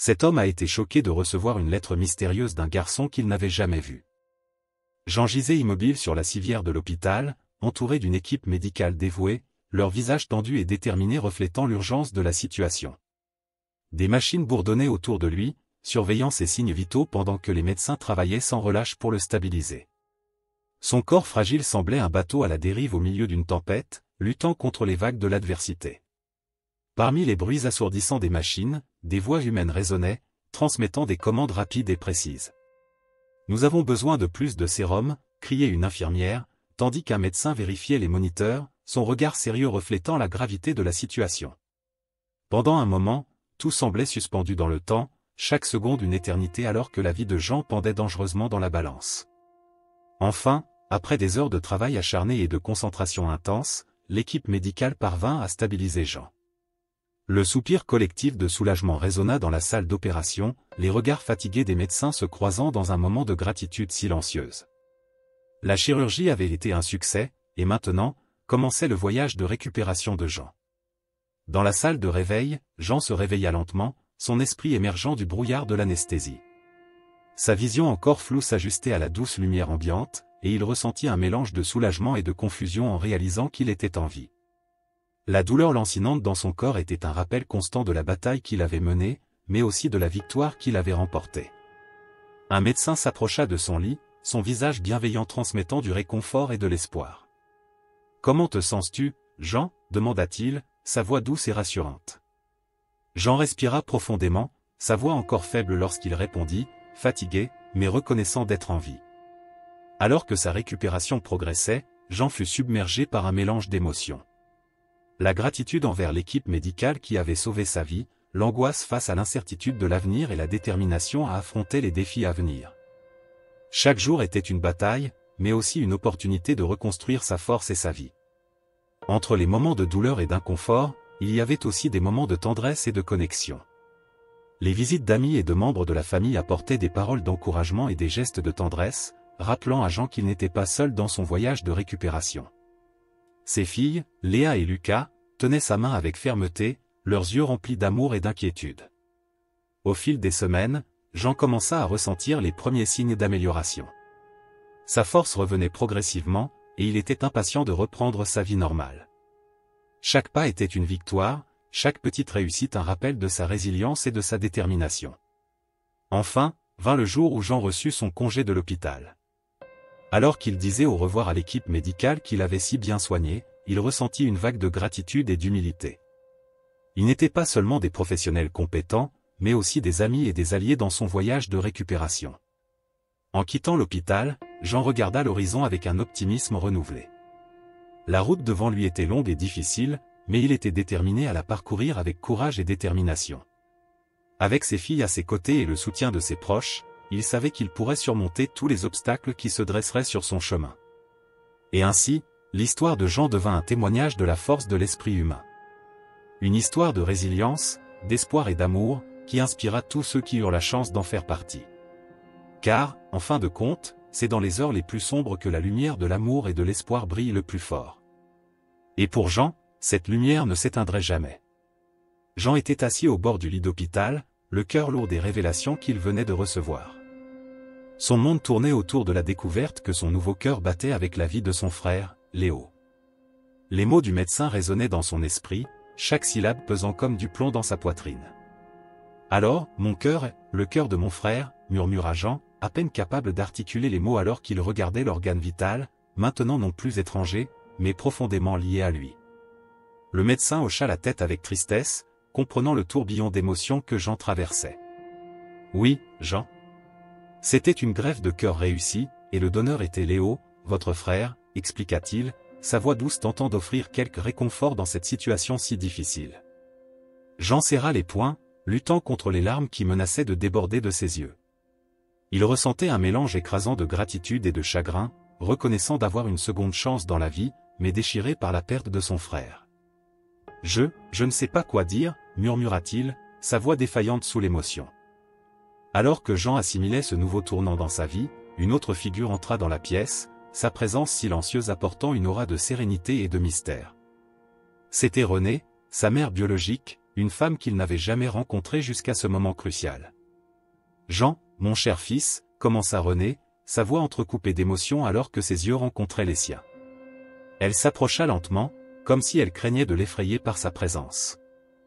Cet homme a été choqué de recevoir une lettre mystérieuse d'un garçon qu'il n'avait jamais vu. Jean gisait immobile sur la civière de l'hôpital, entouré d'une équipe médicale dévouée, leurs visages tendus et déterminés reflétant l'urgence de la situation. Des machines bourdonnaient autour de lui, surveillant ses signes vitaux pendant que les médecins travaillaient sans relâche pour le stabiliser. Son corps fragile semblait un bateau à la dérive au milieu d'une tempête, luttant contre les vagues de l'adversité. Parmi les bruits assourdissants des machines, des voix humaines résonnaient, transmettant des commandes rapides et précises. « Nous avons besoin de plus de sérum », criait une infirmière, tandis qu'un médecin vérifiait les moniteurs, son regard sérieux reflétant la gravité de la situation. Pendant un moment, tout semblait suspendu dans le temps, chaque seconde une éternité alors que la vie de Jean pendait dangereusement dans la balance. Enfin, après des heures de travail acharné et de concentration intense, l'équipe médicale parvint à stabiliser Jean. Le soupir collectif de soulagement résonna dans la salle d'opération, les regards fatigués des médecins se croisant dans un moment de gratitude silencieuse. La chirurgie avait été un succès, et maintenant, commençait le voyage de récupération de Jean. Dans la salle de réveil, Jean se réveilla lentement, son esprit émergeant du brouillard de l'anesthésie. Sa vision encore floue s'ajustait à la douce lumière ambiante, et il ressentit un mélange de soulagement et de confusion en réalisant qu'il était en vie. La douleur lancinante dans son corps était un rappel constant de la bataille qu'il avait menée, mais aussi de la victoire qu'il avait remportée. Un médecin s'approcha de son lit, son visage bienveillant transmettant du réconfort et de l'espoir. « Comment te sens-tu, Jean ?» demanda-t-il, sa voix douce et rassurante. Jean respira profondément, sa voix encore faible lorsqu'il répondit, fatigué, mais reconnaissant d'être en vie. Alors que sa récupération progressait, Jean fut submergé par un mélange d'émotions. La gratitude envers l'équipe médicale qui avait sauvé sa vie, l'angoisse face à l'incertitude de l'avenir et la détermination à affronter les défis à venir. Chaque jour était une bataille, mais aussi une opportunité de reconstruire sa force et sa vie. Entre les moments de douleur et d'inconfort, il y avait aussi des moments de tendresse et de connexion. Les visites d'amis et de membres de la famille apportaient des paroles d'encouragement et des gestes de tendresse, rappelant à Jean qu'il n'était pas seul dans son voyage de récupération. Ses filles, Léa et Lucas, tenaient sa main avec fermeté, leurs yeux remplis d'amour et d'inquiétude. Au fil des semaines, Jean commença à ressentir les premiers signes d'amélioration. Sa force revenait progressivement, et il était impatient de reprendre sa vie normale. Chaque pas était une victoire, chaque petite réussite un rappel de sa résilience et de sa détermination. Enfin, vint le jour où Jean reçut son congé de l'hôpital. Alors qu'il disait au revoir à l'équipe médicale qu'il avait si bien soigné, il ressentit une vague de gratitude et d'humilité. Ils n'étaient pas seulement des professionnels compétents, mais aussi des amis et des alliés dans son voyage de récupération. En quittant l'hôpital, Jean regarda l'horizon avec un optimisme renouvelé. La route devant lui était longue et difficile, mais il était déterminé à la parcourir avec courage et détermination. Avec ses filles à ses côtés et le soutien de ses proches, il savait qu'il pourrait surmonter tous les obstacles qui se dresseraient sur son chemin. Et ainsi, l'histoire de Jean devint un témoignage de la force de l'esprit humain. Une histoire de résilience, d'espoir et d'amour, qui inspira tous ceux qui eurent la chance d'en faire partie. Car, en fin de compte, c'est dans les heures les plus sombres que la lumière de l'amour et de l'espoir brille le plus fort. Et pour Jean, cette lumière ne s'éteindrait jamais. Jean était assis au bord du lit d'hôpital, le cœur lourd des révélations qu'il venait de recevoir. Son monde tournait autour de la découverte que son nouveau cœur battait avec la vie de son frère, Léo. Les mots du médecin résonnaient dans son esprit, chaque syllabe pesant comme du plomb dans sa poitrine. Alors, mon cœur, le cœur de mon frère, murmura Jean, à peine capable d'articuler les mots alors qu'il regardait l'organe vital, maintenant non plus étranger, mais profondément lié à lui. Le médecin hocha la tête avec tristesse, comprenant le tourbillon d'émotions que Jean traversait. Oui, Jean. C'était une greffe de cœur réussie, et le donneur était Léo, votre frère, expliqua-t-il, sa voix douce tentant d'offrir quelque réconfort dans cette situation si difficile. Jean serra les poings, luttant contre les larmes qui menaçaient de déborder de ses yeux. Il ressentait un mélange écrasant de gratitude et de chagrin, reconnaissant d'avoir une seconde chance dans la vie, mais déchiré par la perte de son frère. Je ne sais pas quoi dire, murmura-t-il, sa voix défaillante sous l'émotion. Alors que Jean assimilait ce nouveau tournant dans sa vie, une autre figure entra dans la pièce, sa présence silencieuse apportant une aura de sérénité et de mystère. C'était Renée, sa mère biologique, une femme qu'il n'avait jamais rencontrée jusqu'à ce moment crucial. « Jean, mon cher fils », commença René, sa voix entrecoupée d'émotion alors que ses yeux rencontraient les siens. Elle s'approcha lentement, comme si elle craignait de l'effrayer par sa présence.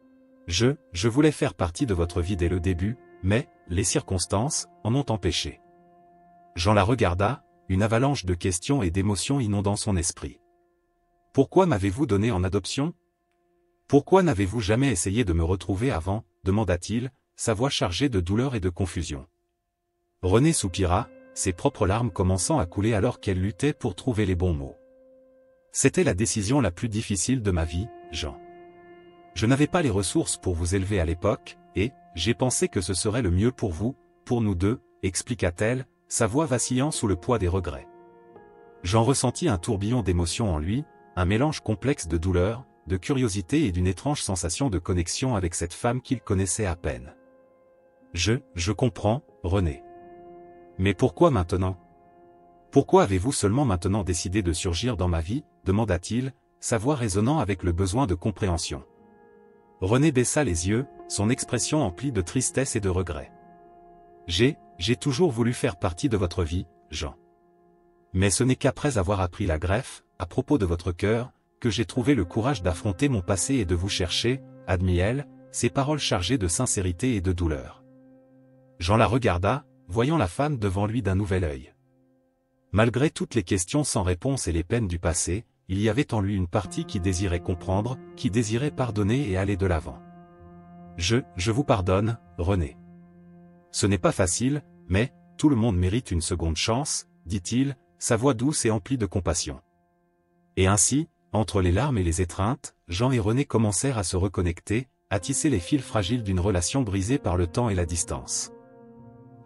« Je voulais faire partie de votre vie dès le début, mais, les circonstances, en ont empêché. » Jean la regarda, une avalanche de questions et d'émotions inondant son esprit. « Pourquoi m'avez-vous donné en adoption ? Pourquoi n'avez-vous jamais essayé de me retrouver avant ?» demanda-t-il, sa voix chargée de douleur et de confusion. René soupira, ses propres larmes commençant à couler alors qu'elle luttait pour trouver les bons mots. « C'était la décision la plus difficile de ma vie, Jean. Je n'avais pas les ressources pour vous élever à l'époque, et j'ai pensé que ce serait le mieux pour vous, pour nous deux, expliqua-t-elle, sa voix vacillant sous le poids des regrets. Jean ressentit un tourbillon d'émotions en lui, un mélange complexe de douleur, de curiosité et d'une étrange sensation de connexion avec cette femme qu'il connaissait à peine. « Je comprends, René. Mais pourquoi maintenant ? Pourquoi avez-vous seulement maintenant décidé de surgir dans ma vie ?» demanda-t-il, sa voix résonnant avec le besoin de compréhension. René baissa les yeux, son expression emplie de tristesse et de regret. « J'ai toujours voulu faire partie de votre vie, Jean. Mais ce n'est qu'après avoir appris la greffe, à propos de votre cœur, que j'ai trouvé le courage d'affronter mon passé et de vous chercher, » admit-elle, ses paroles chargées de sincérité et de douleur. Jean la regarda, voyant la femme devant lui d'un nouvel œil. Malgré toutes les questions sans réponse et les peines du passé, il y avait en lui une partie qui désirait comprendre, qui désirait pardonner et aller de l'avant. « Je vous pardonne, René. Ce n'est pas facile, mais, tout le monde mérite une seconde chance, » dit-il, sa voix douce et emplie de compassion. Et ainsi, entre les larmes et les étreintes, Jean et René commencèrent à se reconnecter, à tisser les fils fragiles d'une relation brisée par le temps et la distance.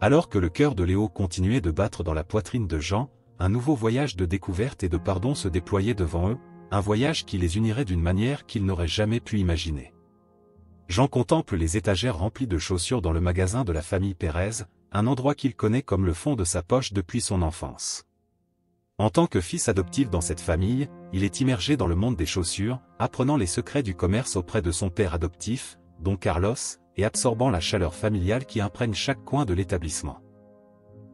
Alors que le cœur de Léo continuait de battre dans la poitrine de Jean, un nouveau voyage de découverte et de pardon se déployait devant eux, un voyage qui les unirait d'une manière qu'ils n'auraient jamais pu imaginer. Jean contemple les étagères remplies de chaussures dans le magasin de la famille Pérez, un endroit qu'il connaît comme le fond de sa poche depuis son enfance. En tant que fils adoptif dans cette famille, il est immergé dans le monde des chaussures, apprenant les secrets du commerce auprès de son père adoptif, Don Carlos, et absorbant la chaleur familiale qui imprègne chaque coin de l'établissement.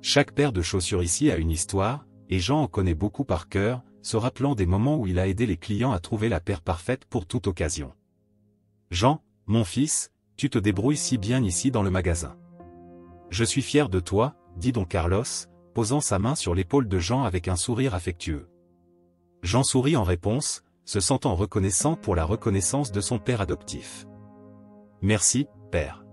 Chaque paire de chaussures ici a une histoire, et Jean en connaît beaucoup par cœur, se rappelant des moments où il a aidé les clients à trouver la paire parfaite pour toute occasion. « Jean, mon fils, tu te débrouilles si bien ici dans le magasin. Je suis fier de toi, » dit Don Carlos, posant sa main sur l'épaule de Jean avec un sourire affectueux. Jean sourit en réponse, se sentant reconnaissant pour la reconnaissance de son père adoptif. « Merci, père.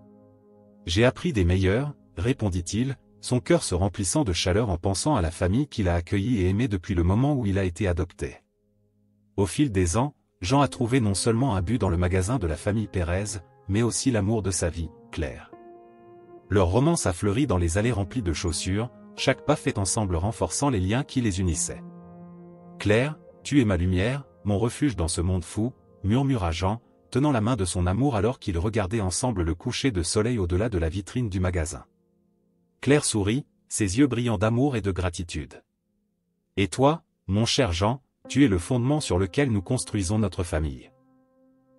J'ai appris des meilleurs, » répondit-il, son cœur se remplissant de chaleur en pensant à la famille qu'il a accueillie et aimée depuis le moment où il a été adopté. Au fil des ans, Jean a trouvé non seulement un but dans le magasin de la famille Pérez, mais aussi l'amour de sa vie, Claire. Leur romance a fleuri dans les allées remplies de chaussures, chaque pas fait ensemble renforçant les liens qui les unissaient. « Claire, tu es ma lumière, mon refuge dans ce monde fou », murmura Jean, tenant la main de son amour alors qu'ils regardaient ensemble le coucher de soleil au-delà de la vitrine du magasin. Claire sourit, ses yeux brillants d'amour et de gratitude. « Et toi, mon cher Jean, tu es le fondement sur lequel nous construisons notre famille.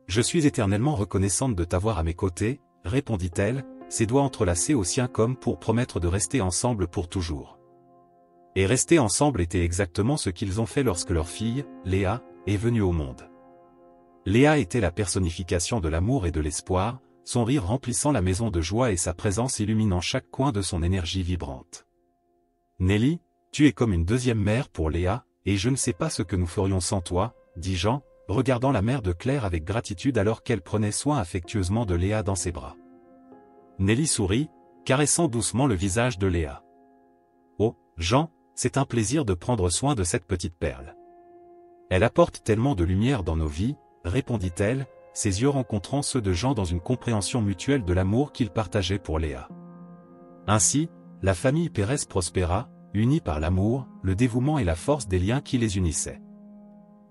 Je suis éternellement reconnaissante de t'avoir à mes côtés, » répondit-elle, ses doigts entrelacés aux siens comme pour promettre de rester ensemble pour toujours. Et rester ensemble était exactement ce qu'ils ont fait lorsque leur fille, Léa, est venue au monde. Léa était la personnification de l'amour et de l'espoir, son rire remplissant la maison de joie et sa présence illuminant chaque coin de son énergie vibrante. « Nelly, tu es comme une deuxième mère pour Léa, et je ne sais pas ce que nous ferions sans toi, » dit Jean, regardant la mère de Claire avec gratitude alors qu'elle prenait soin affectueusement de Léa dans ses bras. Nelly sourit, caressant doucement le visage de Léa. « Oh, Jean, c'est un plaisir de prendre soin de cette petite perle. Elle apporte tellement de lumière dans nos vies, » répondit-elle, ses yeux rencontrant ceux de Jean dans une compréhension mutuelle de l'amour qu'ils partageaient pour Léa. Ainsi, la famille Pérez prospéra, unie par l'amour, le dévouement et la force des liens qui les unissaient.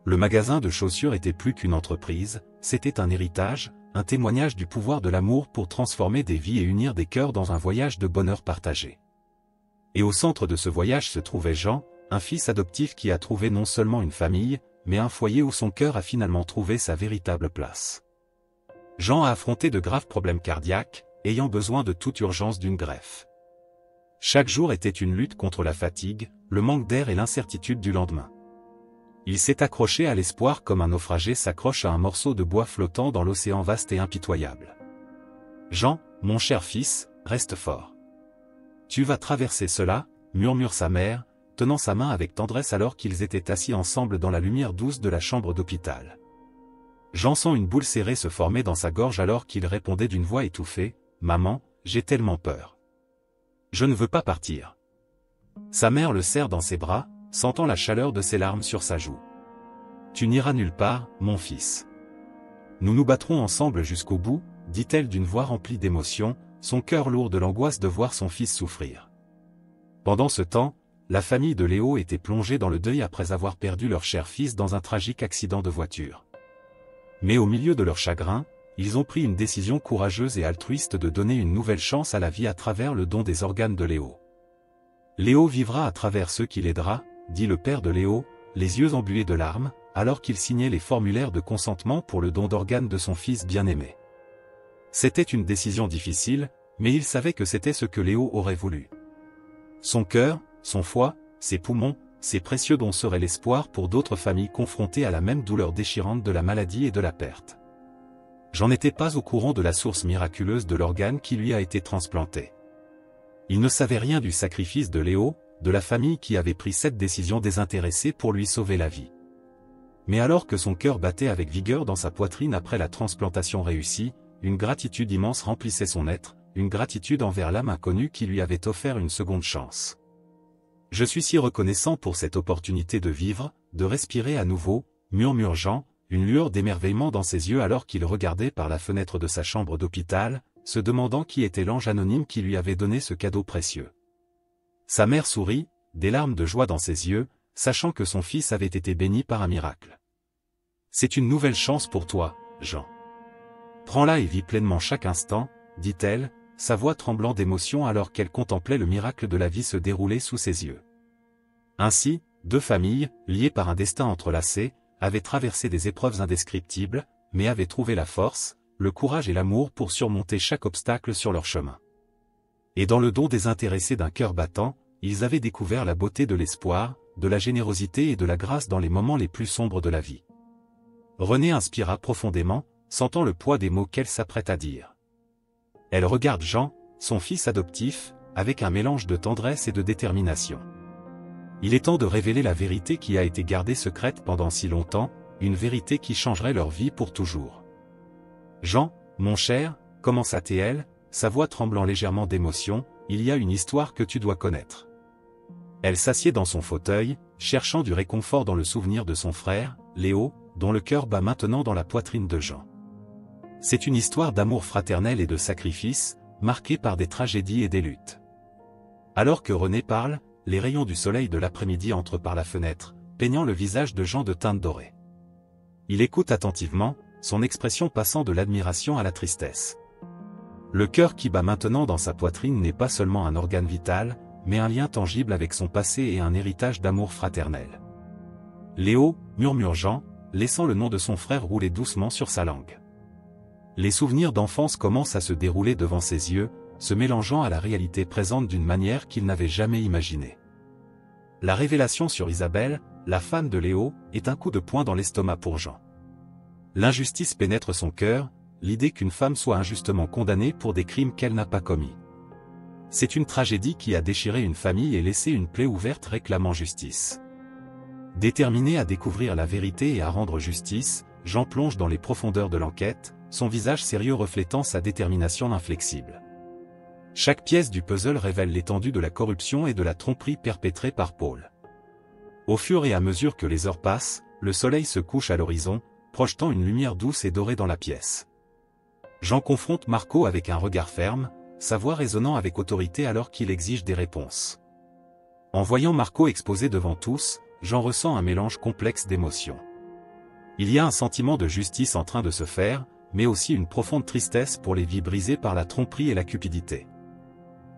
Le magasin de chaussures était plus qu'une entreprise, c'était un héritage, un témoignage du pouvoir de l'amour pour transformer des vies et unir des cœurs dans un voyage de bonheur partagé. Et au centre de ce voyage se trouvait Jean, un fils adoptif qui a trouvé non seulement une famille, mais un foyer où son cœur a finalement trouvé sa véritable place. Jean a affronté de graves problèmes cardiaques, ayant besoin de toute urgence d'une greffe. Chaque jour était une lutte contre la fatigue, le manque d'air et l'incertitude du lendemain. Il s'est accroché à l'espoir comme un naufragé s'accroche à un morceau de bois flottant dans l'océan vaste et impitoyable. Jean, mon cher fils, reste fort. Tu vas traverser cela, murmure sa mère, tenant sa main avec tendresse alors qu'ils étaient assis ensemble dans la lumière douce de la chambre d'hôpital. Jean sent une boule serrée se former dans sa gorge alors qu'il répondait d'une voix étouffée, « Maman, j'ai tellement peur. Je ne veux pas partir. » Sa mère le serre dans ses bras, sentant la chaleur de ses larmes sur sa joue. « Tu n'iras nulle part, mon fils. Nous nous battrons ensemble jusqu'au bout, » dit-elle d'une voix remplie d'émotion, son cœur lourd de l'angoisse de voir son fils souffrir. Pendant ce temps, la famille de Léo était plongée dans le deuil après avoir perdu leur cher fils dans un tragique accident de voiture. Mais au milieu de leur chagrin, ils ont pris une décision courageuse et altruiste de donner une nouvelle chance à la vie à travers le don des organes de Léo. Léo vivra à travers ceux qui l'aidera, dit le père de Léo, les yeux embués de larmes, alors qu'il signait les formulaires de consentement pour le don d'organes de son fils bien-aimé. C'était une décision difficile, mais il savait que c'était ce que Léo aurait voulu. Son cœur, son foie, ses poumons, ces précieux dons seraient l'espoir pour d'autres familles confrontées à la même douleur déchirante de la maladie et de la perte. J'en étais pas au courant de la source miraculeuse de l'organe qui lui a été transplanté. Il ne savait rien du sacrifice de Léo, de la famille qui avait pris cette décision désintéressée pour lui sauver la vie. Mais alors que son cœur battait avec vigueur dans sa poitrine après la transplantation réussie, une gratitude immense remplissait son être, une gratitude envers l'âme inconnue qui lui avait offert une seconde chance. Je suis si reconnaissant pour cette opportunité de vivre, de respirer à nouveau, murmure Jean, une lueur d'émerveillement dans ses yeux alors qu'il regardait par la fenêtre de sa chambre d'hôpital, se demandant qui était l'ange anonyme qui lui avait donné ce cadeau précieux. Sa mère sourit, des larmes de joie dans ses yeux, sachant que son fils avait été béni par un miracle. « C'est une nouvelle chance pour toi, Jean. Prends-la et vis pleinement chaque instant, » dit-elle, sa voix tremblant d'émotion alors qu'elle contemplait le miracle de la vie se dérouler sous ses yeux. Ainsi, deux familles, liées par un destin entrelacé, avaient traversé des épreuves indescriptibles, mais avaient trouvé la force, le courage et l'amour pour surmonter chaque obstacle sur leur chemin. Et dans le don désintéressé d'un cœur battant, ils avaient découvert la beauté de l'espoir, de la générosité et de la grâce dans les moments les plus sombres de la vie. Renée inspira profondément, sentant le poids des mots qu'elle s'apprête à dire. Elle regarde Jean, son fils adoptif, avec un mélange de tendresse et de détermination. Il est temps de révéler la vérité qui a été gardée secrète pendant si longtemps, une vérité qui changerait leur vie pour toujours. Jean, mon cher, commença-t-elle, sa voix tremblant légèrement d'émotion, il y a une histoire que tu dois connaître. Elle s'assied dans son fauteuil, cherchant du réconfort dans le souvenir de son frère, Léo, dont le cœur bat maintenant dans la poitrine de Jean. C'est une histoire d'amour fraternel et de sacrifice, marquée par des tragédies et des luttes. Alors que Renée parle, les rayons du soleil de l'après-midi entrent par la fenêtre, peignant le visage de Jean de teinte dorée. Il écoute attentivement, son expression passant de l'admiration à la tristesse. Le cœur qui bat maintenant dans sa poitrine n'est pas seulement un organe vital, mais un lien tangible avec son passé et un héritage d'amour fraternel. Léo, murmure Jean, laissant le nom de son frère rouler doucement sur sa langue. Les souvenirs d'enfance commencent à se dérouler devant ses yeux, se mélangeant à la réalité présente d'une manière qu'il n'avait jamais imaginée. La révélation sur Isabelle, la femme de Léo, est un coup de poing dans l'estomac pour Jean. L'injustice pénètre son cœur, l'idée qu'une femme soit injustement condamnée pour des crimes qu'elle n'a pas commis. C'est une tragédie qui a déchiré une famille et laissé une plaie ouverte réclamant justice. Déterminé à découvrir la vérité et à rendre justice, Jean plonge dans les profondeurs de l'enquête, son visage sérieux reflétant sa détermination inflexible. Chaque pièce du puzzle révèle l'étendue de la corruption et de la tromperie perpétrée par Paul. Au fur et à mesure que les heures passent, le soleil se couche à l'horizon, projetant une lumière douce et dorée dans la pièce. Jean confronte Marco avec un regard ferme, sa voix résonnant avec autorité alors qu'il exige des réponses. En voyant Marco exposé devant tous, Jean ressent un mélange complexe d'émotions. Il y a un sentiment de justice en train de se faire, mais aussi une profonde tristesse pour les vies brisées par la tromperie et la cupidité.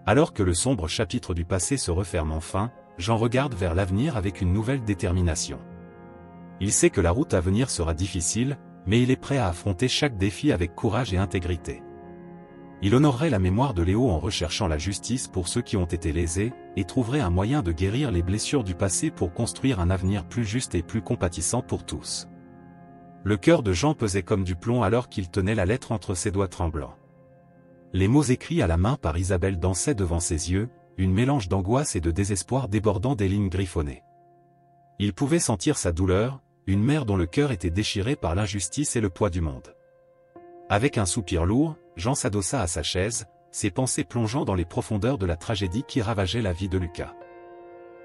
Alors que le sombre chapitre du passé se referme enfin, Jean regarde vers l'avenir avec une nouvelle détermination. Il sait que la route à venir sera difficile, mais il est prêt à affronter chaque défi avec courage et intégrité. Il honorerait la mémoire de Léo en recherchant la justice pour ceux qui ont été lésés, et trouverait un moyen de guérir les blessures du passé pour construire un avenir plus juste et plus compatissant pour tous. Le cœur de Jean pesait comme du plomb alors qu'il tenait la lettre entre ses doigts tremblants. Les mots écrits à la main par Isabelle dansaient devant ses yeux, une mélange d'angoisse et de désespoir débordant des lignes griffonnées. Il pouvait sentir sa douleur, une mère dont le cœur était déchiré par l'injustice et le poids du monde. Avec un soupir lourd, Jean s'adossa à sa chaise, ses pensées plongeant dans les profondeurs de la tragédie qui ravageait la vie de Lucas.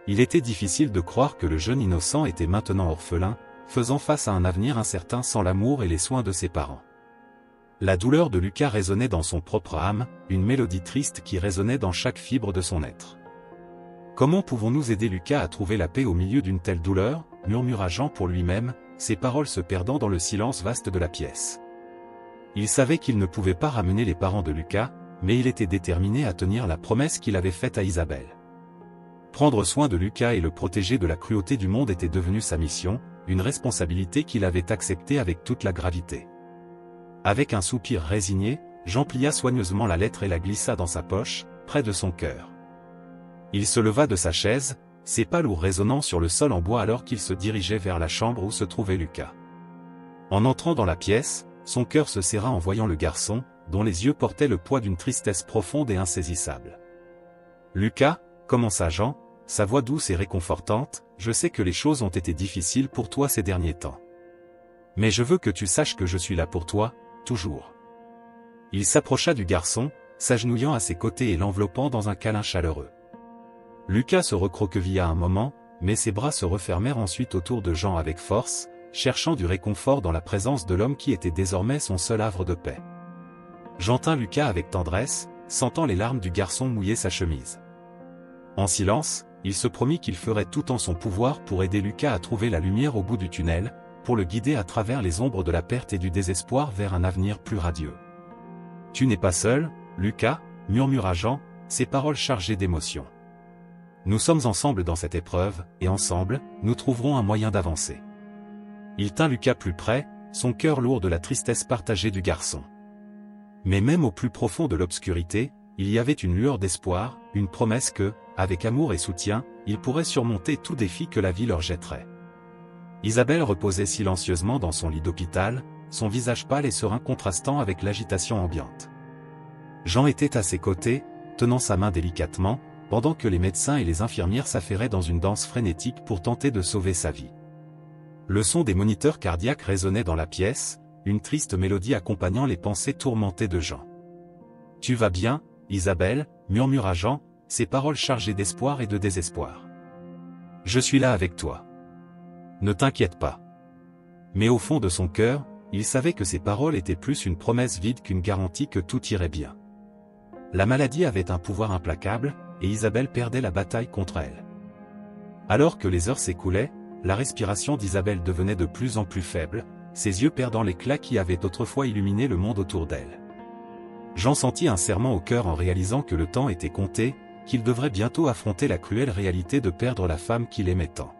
Il était difficile de croire que le jeune innocent était maintenant orphelin, faisant face à un avenir incertain sans l'amour et les soins de ses parents. La douleur de Lucas résonnait dans son propre âme, une mélodie triste qui résonnait dans chaque fibre de son être. « Comment pouvons-nous aider Lucas à trouver la paix au milieu d'une telle douleur ?» murmura Jean pour lui-même, ses paroles se perdant dans le silence vaste de la pièce. Il savait qu'il ne pouvait pas ramener les parents de Lucas, mais il était déterminé à tenir la promesse qu'il avait faite à Isabelle. Prendre soin de Lucas et le protéger de la cruauté du monde était devenu sa mission, une responsabilité qu'il avait acceptée avec toute la gravité. Avec un soupir résigné, Jean plia soigneusement la lettre et la glissa dans sa poche, près de son cœur. Il se leva de sa chaise, ses pas lourds résonnant sur le sol en bois alors qu'il se dirigeait vers la chambre où se trouvait Lucas. En entrant dans la pièce, son cœur se serra en voyant le garçon, dont les yeux portaient le poids d'une tristesse profonde et insaisissable. « Lucas, commença Jean, sa voix douce et réconfortante, je sais que les choses ont été difficiles pour toi ces derniers temps. Mais je veux que tu saches que je suis là pour toi, toujours. » Il s'approcha du garçon, s'agenouillant à ses côtés et l'enveloppant dans un câlin chaleureux. Lucas se recroquevilla un moment, mais ses bras se refermèrent ensuite autour de Jean avec force, cherchant du réconfort dans la présence de l'homme qui était désormais son seul havre de paix. Jean tint Lucas avec tendresse, sentant les larmes du garçon mouiller sa chemise. En silence, il se promit qu'il ferait tout en son pouvoir pour aider Lucas à trouver la lumière au bout du tunnel, pour le guider à travers les ombres de la perte et du désespoir vers un avenir plus radieux. « Tu n'es pas seul, Lucas, » murmura Jean, ses paroles chargées d'émotion. « Nous sommes ensemble dans cette épreuve, et ensemble, nous trouverons un moyen d'avancer. » Il tint Lucas plus près, son cœur lourd de la tristesse partagée du garçon. Mais même au plus profond de l'obscurité, il y avait une lueur d'espoir, une promesse que, avec amour et soutien, ils pourraient surmonter tout défi que la vie leur jetterait. Isabelle reposait silencieusement dans son lit d'hôpital, son visage pâle et serein contrastant avec l'agitation ambiante. Jean était à ses côtés, tenant sa main délicatement, pendant que les médecins et les infirmières s'affairaient dans une danse frénétique pour tenter de sauver sa vie. Le son des moniteurs cardiaques résonnait dans la pièce, une triste mélodie accompagnant les pensées tourmentées de Jean. « Tu vas bien, Isabelle » murmura Jean, ses paroles chargées d'espoir et de désespoir. « Je suis là avec toi. Ne t'inquiète pas. » Mais au fond de son cœur, il savait que ces paroles étaient plus une promesse vide qu'une garantie que tout irait bien. La maladie avait un pouvoir implacable, et Isabelle perdait la bataille contre elle. Alors que les heures s'écoulaient, la respiration d'Isabelle devenait de plus en plus faible, ses yeux perdant l'éclat qui avait autrefois illuminé le monde autour d'elle. Jean sentit un serrement au cœur en réalisant que le temps était compté, qu'il devrait bientôt affronter la cruelle réalité de perdre la femme qu'il aimait tant.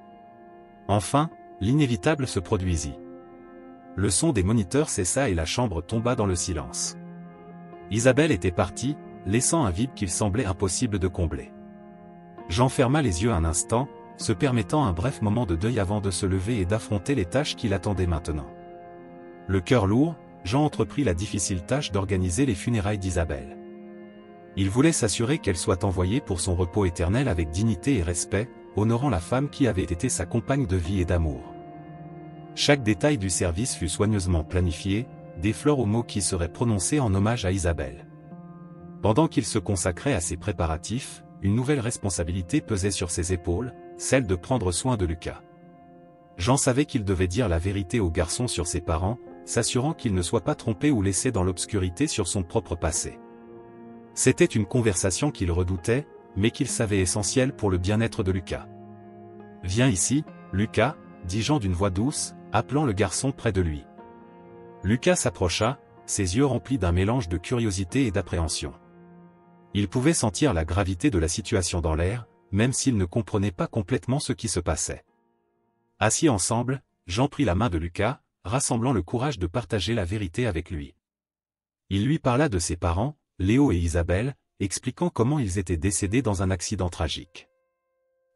Enfin, l'inévitable se produisit. Le son des moniteurs cessa et la chambre tomba dans le silence. Isabelle était partie, laissant un vide qu'il semblait impossible de combler. Jean ferma les yeux un instant, se permettant un bref moment de deuil avant de se lever et d'affronter les tâches qui l'attendaient maintenant. Le cœur lourd, Jean entreprit la difficile tâche d'organiser les funérailles d'Isabelle. Il voulait s'assurer qu'elle soit envoyée pour son repos éternel avec dignité et respect, honorant la femme qui avait été sa compagne de vie et d'amour. Chaque détail du service fut soigneusement planifié, des fleurs aux mots qui seraient prononcés en hommage à Isabelle. Pendant qu'il se consacrait à ces préparatifs, une nouvelle responsabilité pesait sur ses épaules, celle de prendre soin de Lucas. Jean savait qu'il devait dire la vérité au garçon sur ses parents, s'assurant qu'il ne soit pas trompé ou laissé dans l'obscurité sur son propre passé. C'était une conversation qu'il redoutait, mais qu'il savait essentielle pour le bien-être de Lucas. « Viens ici, Lucas » dit Jean d'une voix douce, appelant le garçon près de lui. Lucas s'approcha, ses yeux remplis d'un mélange de curiosité et d'appréhension. Il pouvait sentir la gravité de la situation dans l'air, même s'il ne comprenait pas complètement ce qui se passait. Assis ensemble, Jean prit la main de Lucas, rassemblant le courage de partager la vérité avec lui. Il lui parla de ses parents, Léo et Isabelle, expliquant comment ils étaient décédés dans un accident tragique.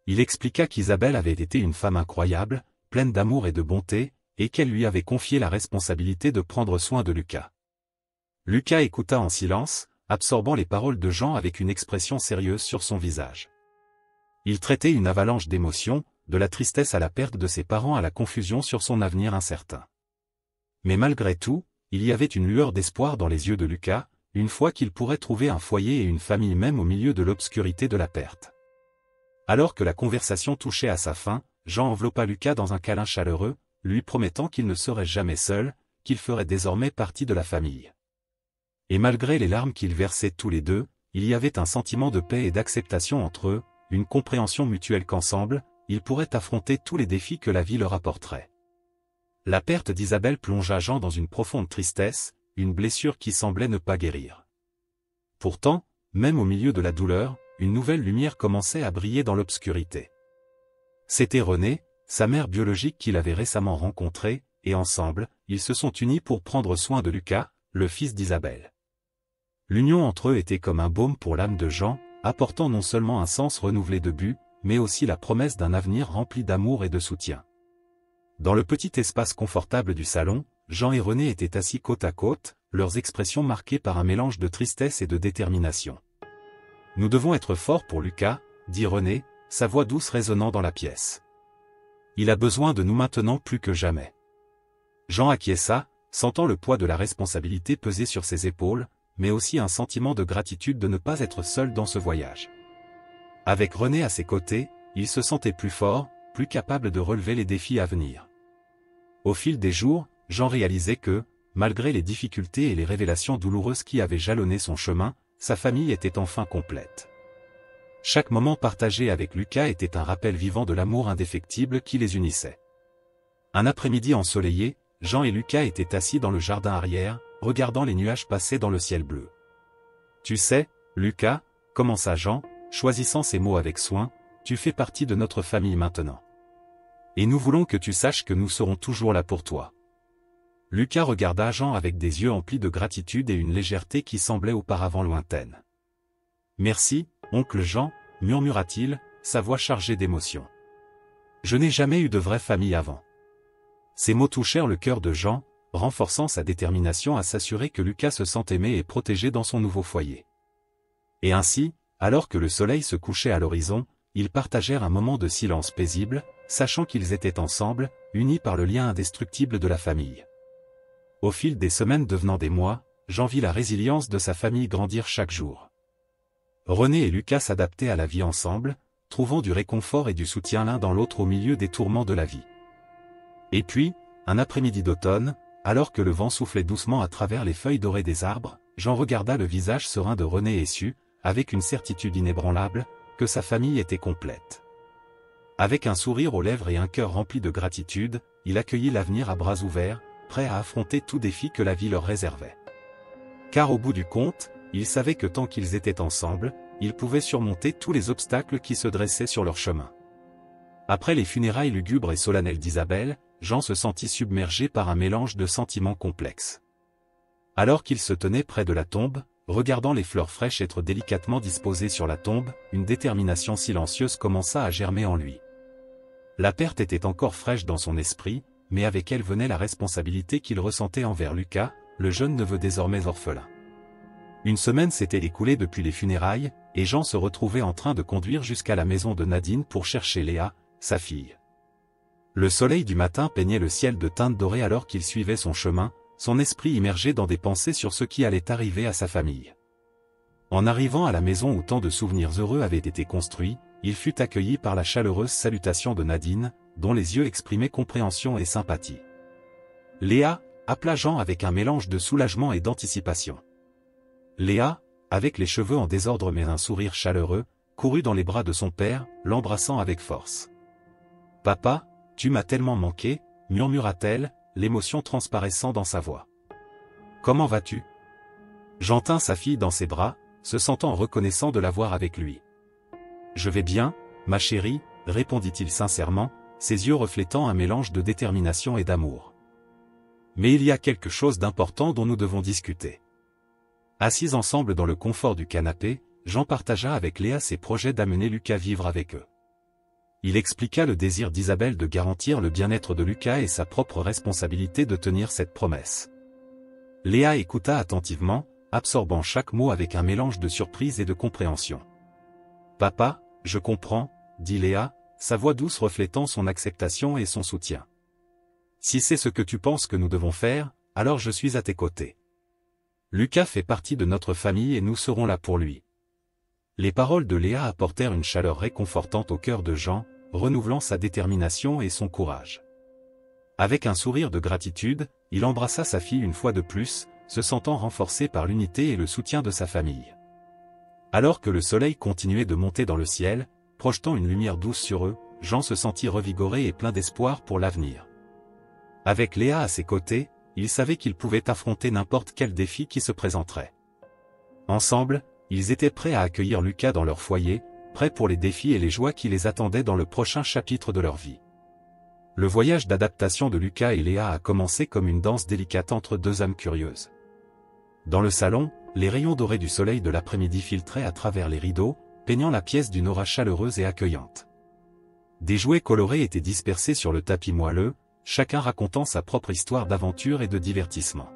Il expliqua qu'Isabelle avait été une femme incroyable, pleine d'amour et de bonté, et qu'elle lui avait confié la responsabilité de prendre soin de Lucas. Lucas écouta en silence, absorbant les paroles de Jean avec une expression sérieuse sur son visage. Il traitait une avalanche d'émotions, de la tristesse à la perte de ses parents à la confusion sur son avenir incertain. Mais malgré tout, il y avait une lueur d'espoir dans les yeux de Lucas, une fois qu'il pourrait trouver un foyer et une famille même au milieu de l'obscurité de la perte. Alors que la conversation touchait à sa fin, Jean enveloppa Lucas dans un câlin chaleureux, lui promettant qu'il ne serait jamais seul, qu'il ferait désormais partie de la famille. Et malgré les larmes qu'ils versaient tous les deux, il y avait un sentiment de paix et d'acceptation entre eux, une compréhension mutuelle qu'ensemble, ils pourraient affronter tous les défis que la vie leur apporterait. La perte d'Isabelle plongea Jean dans une profonde tristesse, une blessure qui semblait ne pas guérir. Pourtant, même au milieu de la douleur, une nouvelle lumière commençait à briller dans l'obscurité. C'était Renée, sa mère biologique qu'il avait récemment rencontrée, et ensemble, ils se sont unis pour prendre soin de Lucas, le fils d'Isabelle. L'union entre eux était comme un baume pour l'âme de Jean, apportant non seulement un sens renouvelé de but, mais aussi la promesse d'un avenir rempli d'amour et de soutien. Dans le petit espace confortable du salon, Jean et Renée étaient assis côte à côte, leurs expressions marquées par un mélange de tristesse et de détermination. « Nous devons être forts pour Lucas, » dit Renée, sa voix douce résonnant dans la pièce. « Il a besoin de nous maintenant plus que jamais. » Jean acquiesça, sentant le poids de la responsabilité peser sur ses épaules, mais aussi un sentiment de gratitude de ne pas être seul dans ce voyage. Avec Renée à ses côtés, il se sentait plus fort, plus capable de relever les défis à venir. Au fil des jours, Jean réalisait que, malgré les difficultés et les révélations douloureuses qui avaient jalonné son chemin, sa famille était enfin complète. Chaque moment partagé avec Lucas était un rappel vivant de l'amour indéfectible qui les unissait. Un après-midi ensoleillé, Jean et Lucas étaient assis dans le jardin arrière, regardant les nuages passer dans le ciel bleu. « Tu sais, Lucas, » commença Jean, choisissant ses mots avec soin, « tu fais partie de notre famille maintenant. Et nous voulons que tu saches que nous serons toujours là pour toi. » Lucas regarda Jean avec des yeux emplis de gratitude et une légèreté qui semblait auparavant lointaine. « Merci, oncle Jean, » murmura-t-il, sa voix chargée d'émotion. « Je n'ai jamais eu de vraie famille avant. » Ces mots touchèrent le cœur de Jean, renforçant sa détermination à s'assurer que Lucas se sent aimé et protégé dans son nouveau foyer. Et ainsi, alors que le soleil se couchait à l'horizon, ils partagèrent un moment de silence paisible, sachant qu'ils étaient ensemble, unis par le lien indestructible de la famille. Au fil des semaines devenant des mois, Jean vit la résilience de sa famille grandir chaque jour. Renée et Lucas s'adaptaient à la vie ensemble, trouvant du réconfort et du soutien l'un dans l'autre au milieu des tourments de la vie. Et puis, un après-midi d'automne, alors que le vent soufflait doucement à travers les feuilles dorées des arbres, Jean regarda le visage serein de Renée et sut, avec une certitude inébranlable, que sa famille était complète. Avec un sourire aux lèvres et un cœur rempli de gratitude, il accueillit l'avenir à bras ouverts, prêt à affronter tout défi que la vie leur réservait. Car au bout du compte, il savait que tant qu'ils étaient ensemble, ils pouvaient surmonter tous les obstacles qui se dressaient sur leur chemin. Après les funérailles lugubres et solennelles d'Isabelle, Jean se sentit submergé par un mélange de sentiments complexes. Alors qu'il se tenait près de la tombe, regardant les fleurs fraîches être délicatement disposées sur la tombe, une détermination silencieuse commença à germer en lui. La perte était encore fraîche dans son esprit, mais avec elle venait la responsabilité qu'il ressentait envers Lucas, le jeune neveu désormais orphelin. Une semaine s'était écoulée depuis les funérailles, et Jean se retrouvait en train de conduire jusqu'à la maison de Nadine pour chercher Léa, sa fille. Le soleil du matin peignait le ciel de teintes dorées alors qu'il suivait son chemin, son esprit immergé dans des pensées sur ce qui allait arriver à sa famille. En arrivant à la maison où tant de souvenirs heureux avaient été construits, il fut accueilli par la chaleureuse salutation de Nadine, dont les yeux exprimaient compréhension et sympathie. « Léa » appela Jean avec un mélange de soulagement et d'anticipation. Léa, avec les cheveux en désordre mais un sourire chaleureux, courut dans les bras de son père, l'embrassant avec force. « Papa, tu m'as tellement manqué » murmura-t-elle, l'émotion transparaissant dans sa voix. « Comment vas-tu » Jean tint sa fille dans ses bras, se sentant reconnaissant de l'avoir avec lui. « Je vais bien, ma chérie » répondit-il sincèrement, ses yeux reflétant un mélange de détermination et d'amour. Mais il y a quelque chose d'important dont nous devons discuter. » Assis ensemble dans le confort du canapé, Jean partagea avec Léa ses projets d'amener Lucas vivre avec eux. Il expliqua le désir d'Isabelle de garantir le bien-être de Lucas et sa propre responsabilité de tenir cette promesse. Léa écouta attentivement, absorbant chaque mot avec un mélange de surprise et de compréhension. « Papa, je comprends, » dit Léa, sa voix douce reflétant son acceptation et son soutien. « Si c'est ce que tu penses que nous devons faire, alors je suis à tes côtés. Lucas fait partie de notre famille et nous serons là pour lui. » Les paroles de Léa apportèrent une chaleur réconfortante au cœur de Jean, renouvelant sa détermination et son courage. Avec un sourire de gratitude, il embrassa sa fille une fois de plus, se sentant renforcé par l'unité et le soutien de sa famille. Alors que le soleil continuait de monter dans le ciel, projetant une lumière douce sur eux, Jean se sentit revigoré et plein d'espoir pour l'avenir. Avec Léa à ses côtés, il savait qu'il pouvait affronter n'importe quel défi qui se présenterait. Ensemble, ils étaient prêts à accueillir Lucas dans leur foyer, prêts pour les défis et les joies qui les attendaient dans le prochain chapitre de leur vie. Le voyage d'adaptation de Lucas et Léa a commencé comme une danse délicate entre deux âmes curieuses. Dans le salon, les rayons dorés du soleil de l'après-midi filtraient à travers les rideaux, peignant la pièce d'une aura chaleureuse et accueillante. Des jouets colorés étaient dispersés sur le tapis moelleux, chacun racontant sa propre histoire d'aventure et de divertissement.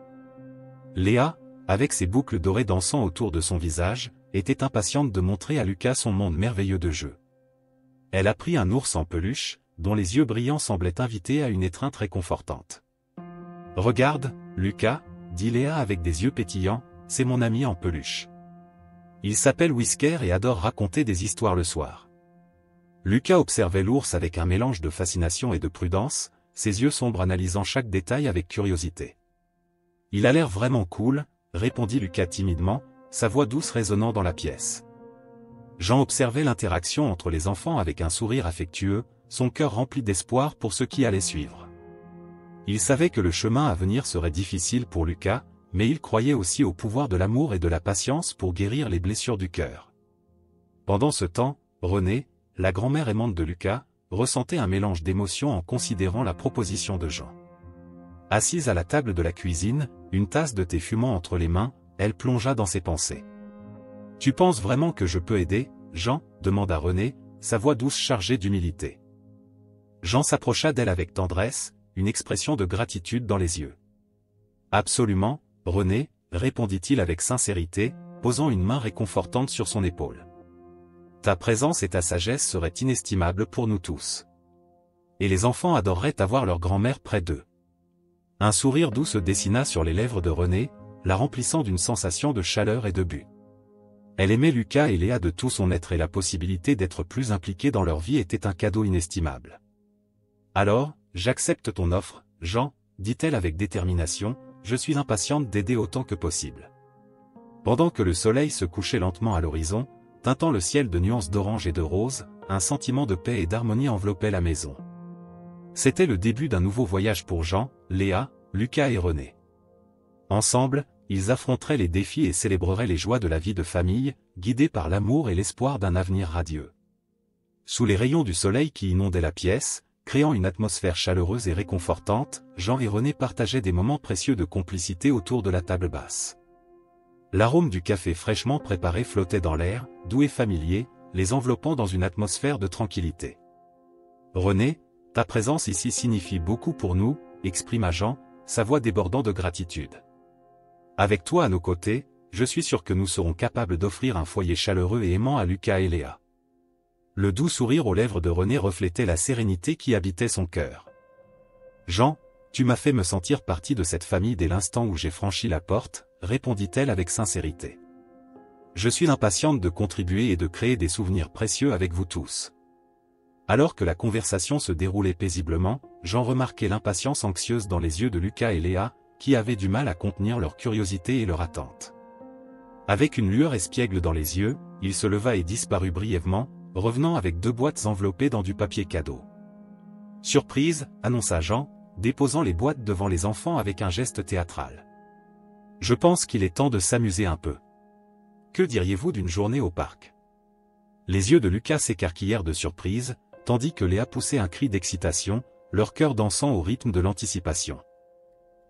Léa, avec ses boucles dorées dansant autour de son visage, était impatiente de montrer à Lucas son monde merveilleux de jeux. Elle a pris un ours en peluche, dont les yeux brillants semblaient inviter à une étreinte réconfortante. « Regarde, Lucas, » dit Léa avec des yeux pétillants, « c'est mon ami en peluche. Il s'appelle Whisker et adore raconter des histoires le soir. » Lucas observait l'ours avec un mélange de fascination et de prudence, ses yeux sombres analysant chaque détail avec curiosité. « Il a l'air vraiment cool, » répondit Lucas timidement, sa voix douce résonnant dans la pièce. Jean observait l'interaction entre les enfants avec un sourire affectueux, son cœur rempli d'espoir pour ce qui allait suivre. Il savait que le chemin à venir serait difficile pour Lucas, mais il croyait aussi au pouvoir de l'amour et de la patience pour guérir les blessures du cœur. Pendant ce temps, Renée, la grand-mère aimante de Lucas, ressentait un mélange d'émotions en considérant la proposition de Jean. Assise à la table de la cuisine, une tasse de thé fumant entre les mains, elle plongea dans ses pensées. « Tu penses vraiment que je peux aider, Jean ?» demanda Renée, sa voix douce chargée d'humilité. Jean s'approcha d'elle avec tendresse, une expression de gratitude dans les yeux. « Absolument, Renée, » répondit-il avec sincérité, posant une main réconfortante sur son épaule. « Ta présence et ta sagesse seraient inestimables pour nous tous. Et les enfants adoreraient avoir leur grand-mère près d'eux. » Un sourire doux se dessina sur les lèvres de Renée, la remplissant d'une sensation de chaleur et de but. Elle aimait Lucas et Léa de tout son être et la possibilité d'être plus impliquée dans leur vie était un cadeau inestimable. « Alors, j'accepte ton offre, Jean, » dit-elle avec détermination, « je suis impatiente d'aider autant que possible. » Pendant que le soleil se couchait lentement à l'horizon, teintant le ciel de nuances d'orange et de rose, un sentiment de paix et d'harmonie enveloppait la maison. C'était le début d'un nouveau voyage pour Jean, Léa, Lucas et Renée. Ensemble, ils affronteraient les défis et célébreraient les joies de la vie de famille, guidés par l'amour et l'espoir d'un avenir radieux. Sous les rayons du soleil qui inondaient la pièce, créant une atmosphère chaleureuse et réconfortante, Jean et Renée partageaient des moments précieux de complicité autour de la table basse. L'arôme du café fraîchement préparé flottait dans l'air, doux et familier, les enveloppant dans une atmosphère de tranquillité. « Renée, ta présence ici signifie beaucoup pour nous, » exprima Jean, sa voix débordant de gratitude. « Avec toi à nos côtés, je suis sûr que nous serons capables d'offrir un foyer chaleureux et aimant à Lucas et Léa. » Le doux sourire aux lèvres de Renée reflétait la sérénité qui habitait son cœur. « Jean, tu m'as fait me sentir partie de cette famille dès l'instant où j'ai franchi la porte, » répondit-elle avec sincérité. « Je suis impatiente de contribuer et de créer des souvenirs précieux avec vous tous. » Alors que la conversation se déroulait paisiblement, Jean remarquait l'impatience anxieuse dans les yeux de Lucas et Léa, qui avaient du mal à contenir leur curiosité et leur attente. Avec une lueur espiègle dans les yeux, il se leva et disparut brièvement, revenant avec 2 boîtes enveloppées dans du papier cadeau. « Surprise !» annonça Jean, déposant les boîtes devant les enfants avec un geste théâtral. « Je pense qu'il est temps de s'amuser un peu. Que diriez-vous d'une journée au parc ?» Les yeux de Lucas s'écarquillèrent de surprise, tandis que Léa poussait un cri d'excitation, leur cœur dansant au rythme de l'anticipation.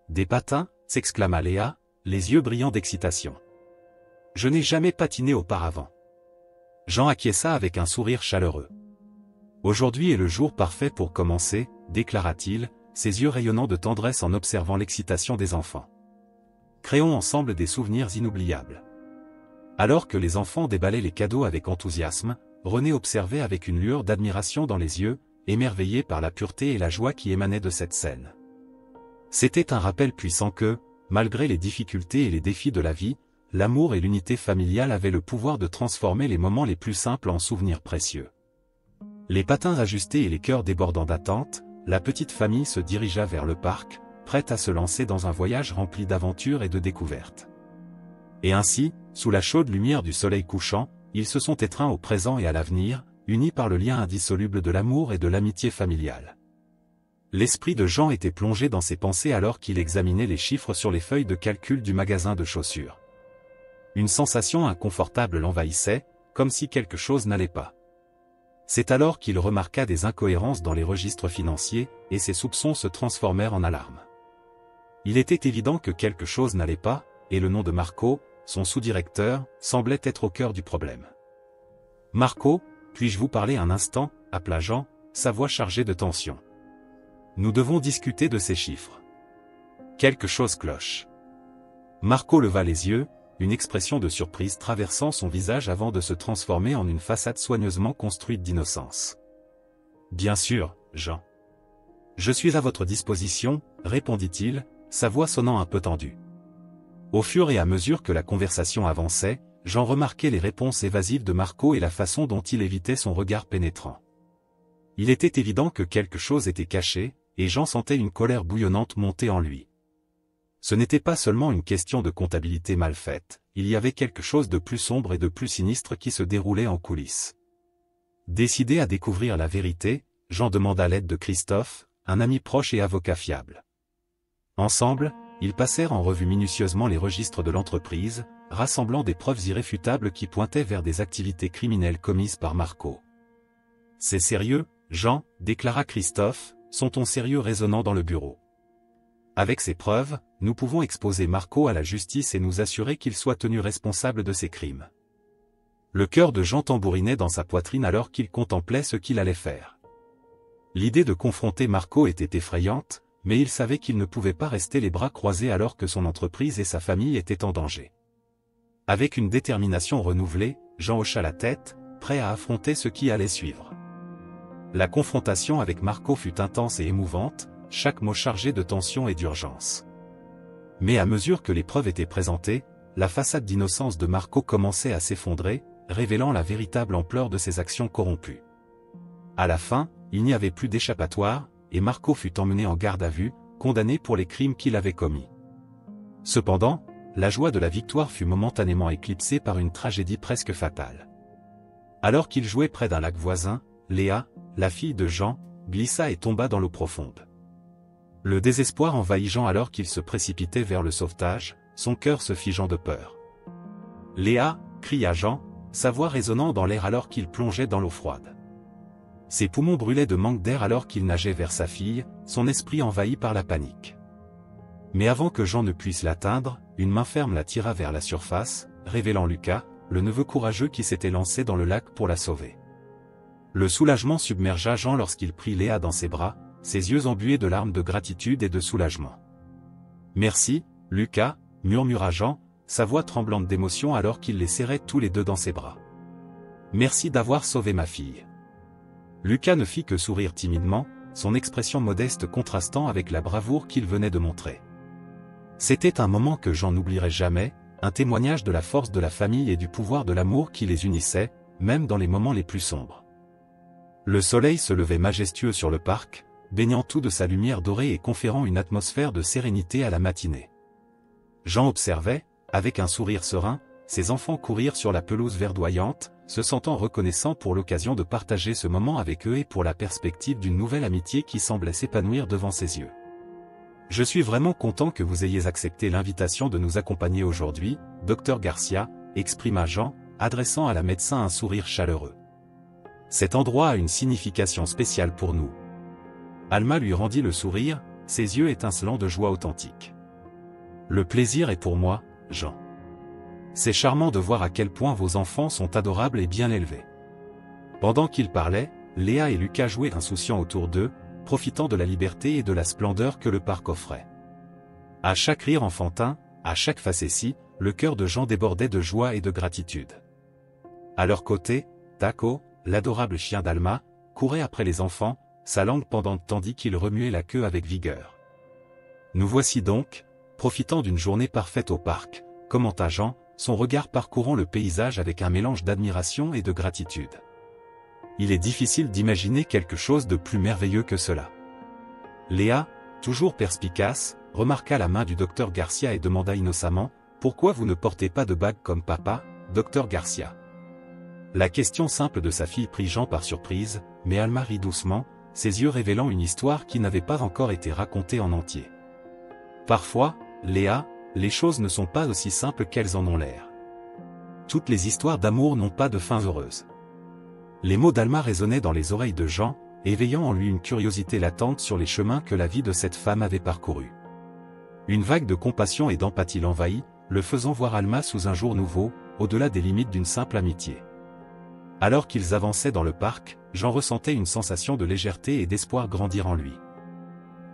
Des patins, s'exclama Léa, les yeux brillants d'excitation. Je n'ai jamais patiné auparavant. Jean acquiesça avec un sourire chaleureux. Aujourd'hui est le jour parfait pour commencer, déclara-t-il, ses yeux rayonnant de tendresse en observant l'excitation des enfants. Créons ensemble des souvenirs inoubliables. Alors que les enfants déballaient les cadeaux avec enthousiasme, René observait avec une lueur d'admiration dans les yeux, émerveillé par la pureté et la joie qui émanaient de cette scène. C'était un rappel puissant que, malgré les difficultés et les défis de la vie, l'amour et l'unité familiale avaient le pouvoir de transformer les moments les plus simples en souvenirs précieux. Les patins ajustés et les cœurs débordants d'attente, la petite famille se dirigea vers le parc, prête à se lancer dans un voyage rempli d'aventures et de découvertes. Et ainsi, sous la chaude lumière du soleil couchant, ils se sont étreints au présent et à l'avenir, unis par le lien indissoluble de l'amour et de l'amitié familiale. L'esprit de Jean était plongé dans ses pensées alors qu'il examinait les chiffres sur les feuilles de calcul du magasin de chaussures. Une sensation inconfortable l'envahissait, comme si quelque chose n'allait pas. C'est alors qu'il remarqua des incohérences dans les registres financiers, et ses soupçons se transformèrent en alarme. Il était évident que quelque chose n'allait pas, et le nom de Marco, son sous-directeur, semblait être au cœur du problème. « Marco, puis-je vous parler un instant » appela Jean, sa voix chargée de tension. « Nous devons discuter de ces chiffres. » Quelque chose cloche. Marco leva les yeux, une expression de surprise traversant son visage avant de se transformer en une façade soigneusement construite d'innocence. « Bien sûr, Jean. Je suis à votre disposition, » répondit-il, sa voix sonnant un peu tendue. Au fur et à mesure que la conversation avançait, Jean remarquait les réponses évasives de Marco et la façon dont il évitait son regard pénétrant. Il était évident que quelque chose était caché, et Jean sentait une colère bouillonnante monter en lui. Ce n'était pas seulement une question de comptabilité mal faite, il y avait quelque chose de plus sombre et de plus sinistre qui se déroulait en coulisses. Décidé à découvrir la vérité, Jean demanda l'aide de Christophe, un ami proche et avocat fiable. Ensemble, ils passèrent en revue minutieusement les registres de l'entreprise, rassemblant des preuves irréfutables qui pointaient vers des activités criminelles commises par Marco. « C'est sérieux, Jean, » déclara Christophe, son ton sérieux résonnant dans le bureau. « Avec ces preuves, nous pouvons exposer Marco à la justice et nous assurer qu'il soit tenu responsable de ses crimes. » Le cœur de Jean tambourinait dans sa poitrine alors qu'il contemplait ce qu'il allait faire. L'idée de confronter Marco était effrayante, mais il savait qu'il ne pouvait pas rester les bras croisés alors que son entreprise et sa famille étaient en danger. Avec une détermination renouvelée, Jean hocha la tête, prêt à affronter ce qui allait suivre. La confrontation avec Marco fut intense et émouvante, chaque mot chargé de tension et d'urgence. Mais à mesure que les preuves étaient présentées, la façade d'innocence de Marco commençait à s'effondrer, révélant la véritable ampleur de ses actions corrompues. À la fin, il n'y avait plus d'échappatoire, et Marco fut emmené en garde à vue, condamné pour les crimes qu'il avait commis. Cependant, la joie de la victoire fut momentanément éclipsée par une tragédie presque fatale. Alors qu'il jouait près d'un lac voisin, Léa, la fille de Jean, glissa et tomba dans l'eau profonde. Le désespoir envahit Jean alors qu'il se précipitait vers le sauvetage, son cœur se figeant de peur. « Léa » cria Jean, sa voix résonnant dans l'air alors qu'il plongeait dans l'eau froide. Ses poumons brûlaient de manque d'air alors qu'il nageait vers sa fille, son esprit envahi par la panique. Mais avant que Jean ne puisse l'atteindre, une main ferme la tira vers la surface, révélant Lucas, le neveu courageux qui s'était lancé dans le lac pour la sauver. Le soulagement submergea Jean lorsqu'il prit Léa dans ses bras, ses yeux embués de larmes de gratitude et de soulagement. « Merci, Lucas » murmura Jean, sa voix tremblante d'émotion alors qu'il les serrait tous les deux dans ses bras. « Merci d'avoir sauvé ma fille. » Lucas ne fit que sourire timidement, son expression modeste contrastant avec la bravoure qu'il venait de montrer. C'était un moment que Jean n'oublierait jamais, un témoignage de la force de la famille et du pouvoir de l'amour qui les unissait, même dans les moments les plus sombres. Le soleil se levait majestueux sur le parc, baignant tout de sa lumière dorée et conférant une atmosphère de sérénité à la matinée. Jean observait, avec un sourire serein, ses enfants courir sur la pelouse verdoyante, se sentant reconnaissants pour l'occasion de partager ce moment avec eux et pour la perspective d'une nouvelle amitié qui semblait s'épanouir devant ses yeux. « Je suis vraiment content que vous ayez accepté l'invitation de nous accompagner aujourd'hui, Dr Garcia » exprima Jean, adressant à la médecin un sourire chaleureux. « Cet endroit a une signification spéciale pour nous. » Alma lui rendit le sourire, ses yeux étincelants de joie authentique. Le plaisir est pour moi, Jean. C'est charmant de voir à quel point vos enfants sont adorables et bien élevés. Pendant qu'ils parlaient, Léa et Lucas jouaient insouciants autour d'eux, profitant de la liberté et de la splendeur que le parc offrait. À chaque rire enfantin, à chaque facétie, le cœur de Jean débordait de joie et de gratitude. À leur côté, Taco, l'adorable chien d'Alma, courait après les enfants, sa langue pendante tandis qu'il remuait la queue avec vigueur. Nous voici donc, profitant d'une journée parfaite au parc, commenta Jean, son regard parcourant le paysage avec un mélange d'admiration et de gratitude. Il est difficile d'imaginer quelque chose de plus merveilleux que cela. Léa, toujours perspicace, remarqua la main du docteur Garcia et demanda innocemment, « Pourquoi vous ne portez pas de bague comme papa, docteur Garcia ?» La question simple de sa fille prit Jean par surprise, mais Alma rit doucement, ses yeux révélant une histoire qui n'avait pas encore été racontée en entier. Parfois, Léa, les choses ne sont pas aussi simples qu'elles en ont l'air. Toutes les histoires d'amour n'ont pas de fin heureuse. Les mots d'Alma résonnaient dans les oreilles de Jean, éveillant en lui une curiosité latente sur les chemins que la vie de cette femme avait parcourus. Une vague de compassion et d'empathie l'envahit, le faisant voir Alma sous un jour nouveau, au-delà des limites d'une simple amitié. Alors qu'ils avançaient dans le parc, Jean ressentait une sensation de légèreté et d'espoir grandir en lui.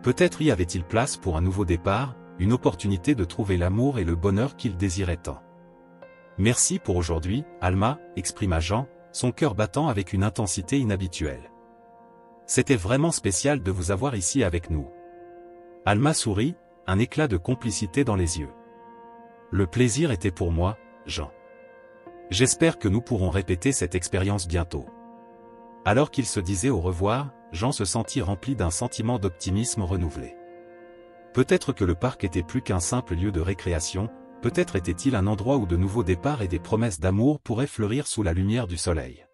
Peut-être y avait-il place pour un nouveau départ, une opportunité de trouver l'amour et le bonheur qu'il désirait tant. « Merci pour aujourd'hui, Alma » exprima Jean, son cœur battant avec une intensité inhabituelle. « C'était vraiment spécial de vous avoir ici avec nous. » Alma sourit, un éclat de complicité dans les yeux. « Le plaisir était pour moi, Jean. J'espère que nous pourrons répéter cette expérience bientôt. » Alors qu'il se disait au revoir, Jean se sentit rempli d'un sentiment d'optimisme renouvelé. Peut-être que le parc était plus qu'un simple lieu de récréation, peut-être était-il un endroit où de nouveaux départs et des promesses d'amour pourraient fleurir sous la lumière du soleil.